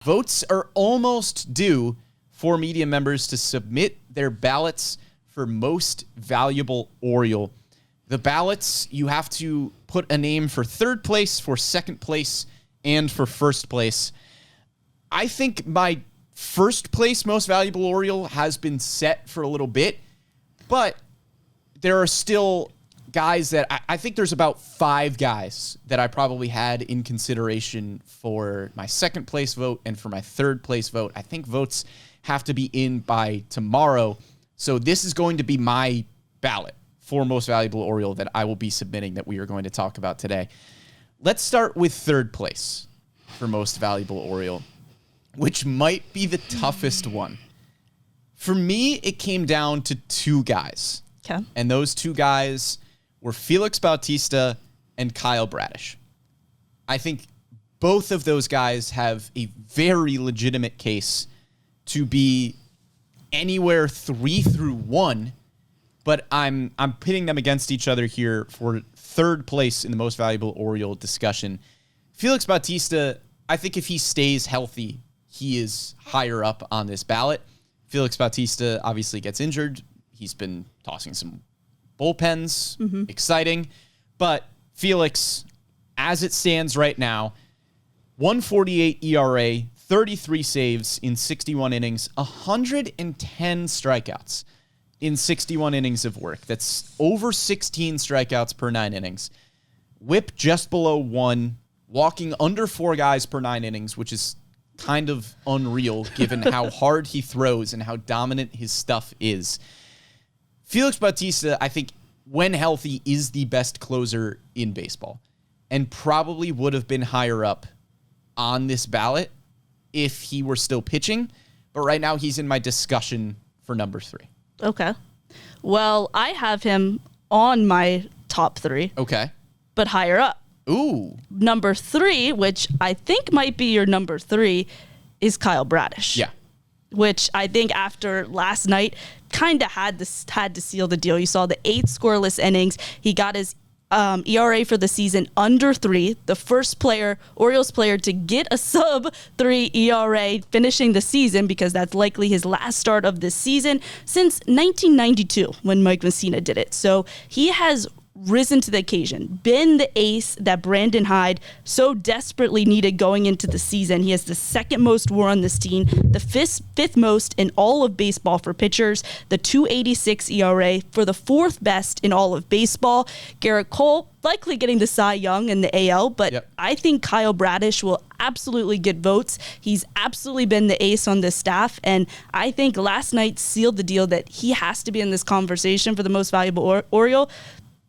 Votes are almost due for media members to submit their ballots for most valuable Oriole. The ballots, you have to put a name for third place, for second place, and for first place. I think my first place most valuable Oriole has been set for a little bit, but there are still guys that I think there's about 5 guys that I probably had in consideration for my second place vote and for my third place vote. I think votes have to be in by tomorrow. So this is going to be my ballot for most valuable Oriole that I will be submitting that we are going to talk about today. Let's start with third place for most valuable Oriole, which might be the toughest one. For me, it came down to 2 guys. Okay. And those 2 guys were Felix Bautista and Kyle Bradish. I think both of those guys have a very legitimate case to be anywhere 3 through 1, but I'm pitting them against each other here for third place in the most valuable Oriole discussion. Felix Bautista, I think if he stays healthy, he is higher up on this ballot. Felix Bautista obviously gets injured. He's been tossing some bullpens, exciting. But Felix, as it stands right now, 1.48 ERA, 33 saves in 61 innings, 110 strikeouts in 61 innings of work. That's over 16 strikeouts per 9 innings. Whip just below 1, walking under 4 guys per 9 innings, which is kind of unreal given how hard he throws and how dominant his stuff is. Felix Bautista, I think, when healthy, is the best closer in baseball and probably would have been higher up on this ballot if he were still pitching. But right now, he's in my discussion for number 3. Okay. Well, I have him on my top 3. Okay. But higher up. Ooh. Number 3, which I think might be your number 3, is Kyle Bradish. Yeah. Which I think after last night kind of had to seal the deal. You saw the 8 scoreless innings. He got his ERA for the season under 3. The first Orioles player to get a sub 3 ERA finishing the season, because that's likely his last start of this season since 1992 when Mike Messina did it. So he has risen to the occasion, been the ace that Brandon Hyde so desperately needed going into the season. He has the second most WAR on this team, the fifth most in all of baseball for pitchers, the 2.86 ERA for the 4th best in all of baseball. Garrett Cole likely getting the Cy Young in the AL, but I think Kyle Bradish will absolutely get votes. He's absolutely been the ace on this staff, and I think last night sealed the deal that he has to be in this conversation for the most valuable Oriole.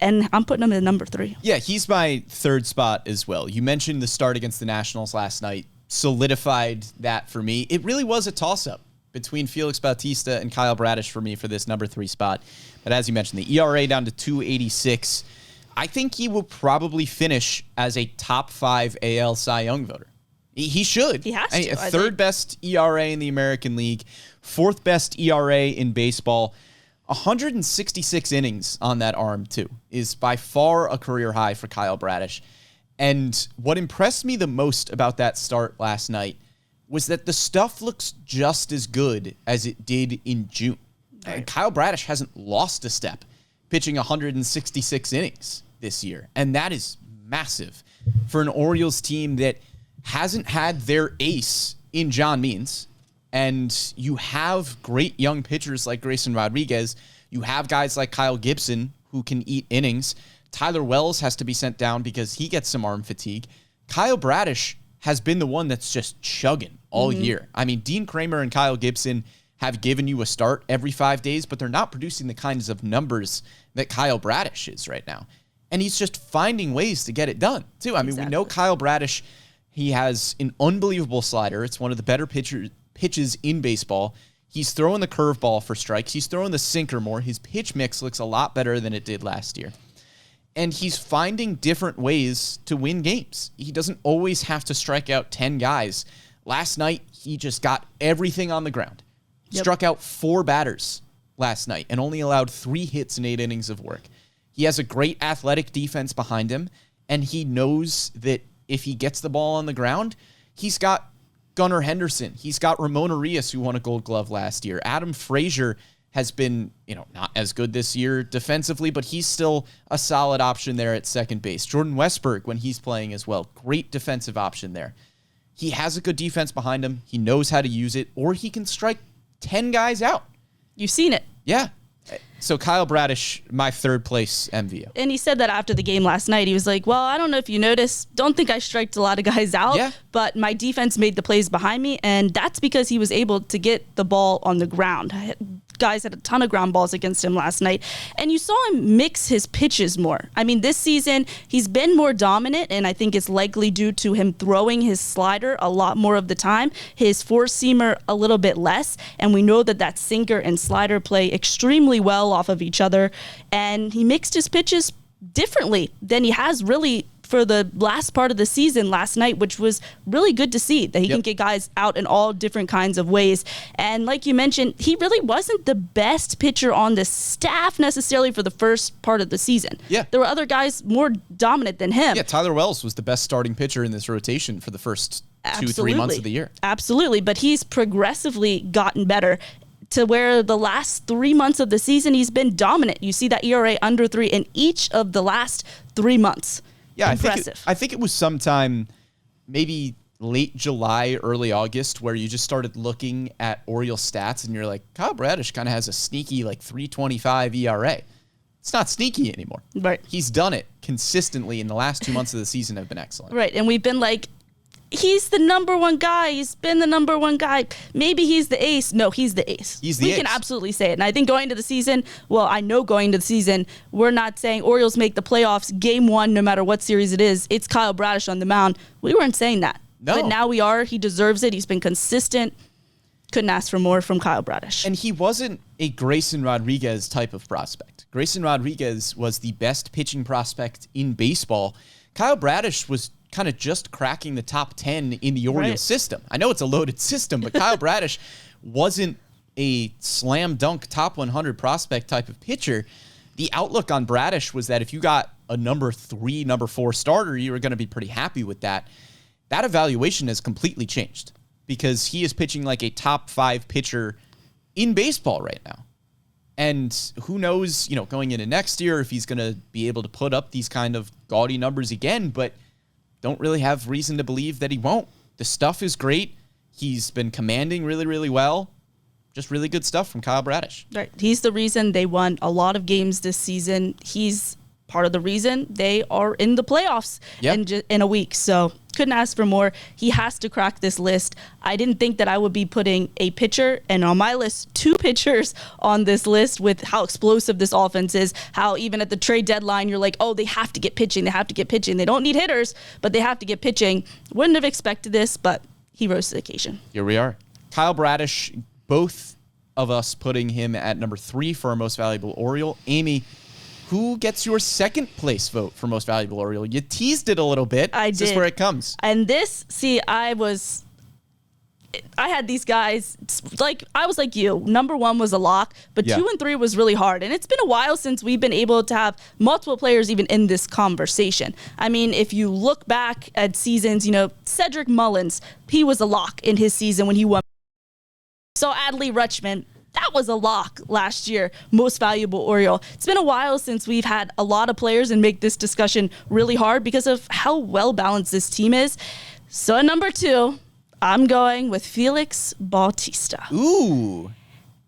And I'm putting him at number 3. Yeah, he's my third spot as well. You mentioned the start against the Nationals last night solidified that for me. It really was a toss-up between Felix Bautista and Kyle Bradish for me for this number 3 spot. But as you mentioned, the ERA down to 2.86. I think he will probably finish as a top 5 AL Cy Young voter. He should. He has to. Third best ERA in the American League, 4th best ERA in baseball. 166 innings on that arm, too, is by far a career high for Kyle Bradish. And what impressed me the most about that start last night was that the stuff looks just as good as it did in June. Right. Kyle Bradish hasn't lost a step pitching 166 innings this year. And that is massive for an Orioles team that hasn't had their ace in John Means. And you have great young pitchers like Grayson Rodriguez. You have guys like Kyle Gibson who can eat innings. Tyler Wells has to be sent down because he gets some arm fatigue. Kyle Bradish has been the one that's just chugging all year. I mean, Dean Kramer and Kyle Gibson have given you a start every 5 days, but they're not producing the kinds of numbers that Kyle Bradish is right now. And he's just finding ways to get it done, too. I mean, we know Kyle Bradish, he has an unbelievable slider. It's one of the better pitches in baseball. He's throwing the curveball for strikes. He's throwing the sinker more. His pitch mix looks a lot better than it did last year. And he's finding different ways to win games. He doesn't always have to strike out 10 guys. Last night, he just got everything on the ground. Struck out 4 batters last night and only allowed 3 hits in 8 innings of work. He has a great athletic defense behind him, and he knows that if he gets the ball on the ground, he's got Gunnar Henderson. He's got Ramon Arias, who won a Gold Glove last year. Adam Frazier has been, not as good this year defensively, but he's still a solid option there at second base. Jordan Westberg, when he's playing as well, great defensive option there. He has a good defense behind him. He knows how to use it, or he can strike 10 guys out. You've seen it. Yeah. So Kyle Bradish, my third place MVO. And he said that after the game last night. He was like, well, I don't know if you noticed. Don't think I striked a lot of guys out, but my defense made the plays behind me, and that's because he was able to get the ball on the ground. Guys had a ton of ground balls against him last night, and you saw him mix his pitches more. I mean, this season, he's been more dominant, and I think it's likely due to him throwing his slider a lot more of the time, his four-seamer a little bit less, and we know that sinker and slider play extremely well off of each other, and he mixed his pitches differently than he has really for the last part of the season last night, which was really good to see that he can get guys out in all different kinds of ways. And like you mentioned, he really wasn't the best pitcher on the staff necessarily for the first part of the season. Yeah. There were other guys more dominant than him. Yeah, Tyler Wells was the best starting pitcher in this rotation for the first 2-3 months of the year. Absolutely, but he's progressively gotten better to where the last 3 months of the season, he's been dominant. You see that ERA under 3 in each of the last 3 months. Yeah, impressive. I think it was sometime maybe late July, early August, where you just started looking at Oriole stats and you're like, Kyle Bradish kind of has a sneaky 3.25 ERA. It's not sneaky anymore. Right. He's done it consistently, and the last 2 months of the season have been excellent. Right, and we've been like, he's the number one guy. He's been the number one guy. Maybe he's the ace. No, he's the ace. We can absolutely say it. And I think going into the season, I know going into the season, we're not saying Orioles make the playoffs game one, no matter what series it is. It's Kyle Bradish on the mound. We weren't saying that. No. But now we are. He deserves it. He's been consistent. Couldn't ask for more from Kyle Bradish. And he wasn't a Grayson Rodriguez type of prospect. Grayson Rodriguez was the best pitching prospect in baseball. Kyle Bradish was kind of just cracking the top 10 in the Oriole system. I know it's a loaded system, but Kyle Bradish wasn't a slam dunk top 100 prospect type of pitcher. The outlook on Bradish was that if you got a number 3, number 4 starter, you were going to be pretty happy with that. That evaluation has completely changed because he is pitching like a top 5 pitcher in baseball right now. And who knows, going into next year if he's going to be able to put up these kind of gaudy numbers again, but don't really have reason to believe that he won't. The stuff is great. He's been commanding really, really well. Just really good stuff from Kyle Bradish. Right. He's the reason they won a lot of games this season. He's part of the reason they are in the playoffs in a week. So couldn't ask for more. He has to crack this list. I didn't think that I would be putting a pitcher, and on my list, 2 pitchers on this list with how explosive this offense is, how even at the trade deadline, you're like, oh, they have to get pitching. They have to get pitching. They don't need hitters, but they have to get pitching. Wouldn't have expected this, but he rose to the occasion. Here we are. Kyle Bradish, both of us putting him at number 3 for our most valuable Oriole. Amy, who gets your second place vote for most valuable Oriole? You teased it a little bit. I did. Is this where it comes? And this, I had these guys, I was like you. Number 1 was a lock, but 2 and 3 was really hard. And it's been a while since we've been able to have multiple players even in this conversation. I mean, if you look back at seasons, Cedric Mullins, he was a lock in his season when he won. So Adley Rutschman, that was a lock last year, most valuable Oriole. It's been a while since we've had a lot of players and make this discussion really hard because of how well-balanced this team is. So at number 2, I'm going with Felix Bautista. Ooh.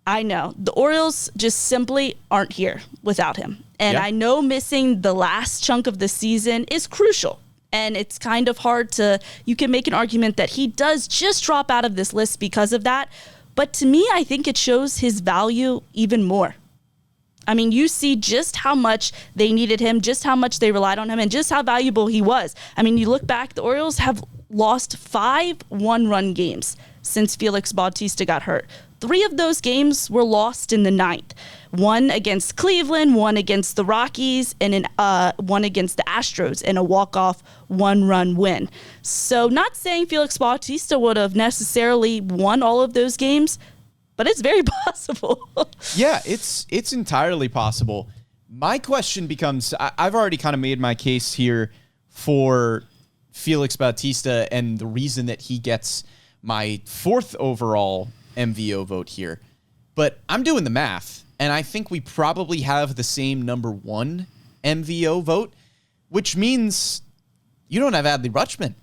I know. The Orioles just simply aren't here without him. And I know missing the last chunk of the season is crucial. And it's kind of hard you can make an argument that he does just drop out of this list because of that. But to me, I think it shows his value even more. I mean, you see just how much they needed him, just how much they relied on him, and just how valuable he was. I mean, you look back, the Orioles have lost 5 one-run games since Felix Bautista got hurt. 3 of those games were lost in the 9th. 1 against Cleveland, 1 against the Rockies, and 1 against the Astros in a walk-off 1-run win. So not saying Felix Bautista would have necessarily won all of those games, but it's very possible. Yeah, it's entirely possible. My question becomes, I've already kind of made my case here for Felix Bautista and the reason that he gets my 4th overall MVO vote here. But I'm doing the math, and I think we probably have the same number 1 MVO vote, which means you don't have Adley Rutschman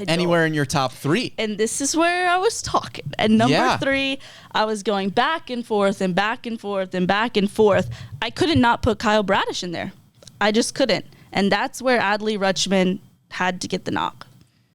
anywhere in your top 3. And this is where I was talking. At number 3, I was going back and forth and back and forth and back and forth. I couldn't not put Kyle Bradish in there. I just couldn't. And that's where Adley Rutschman had to get the knock.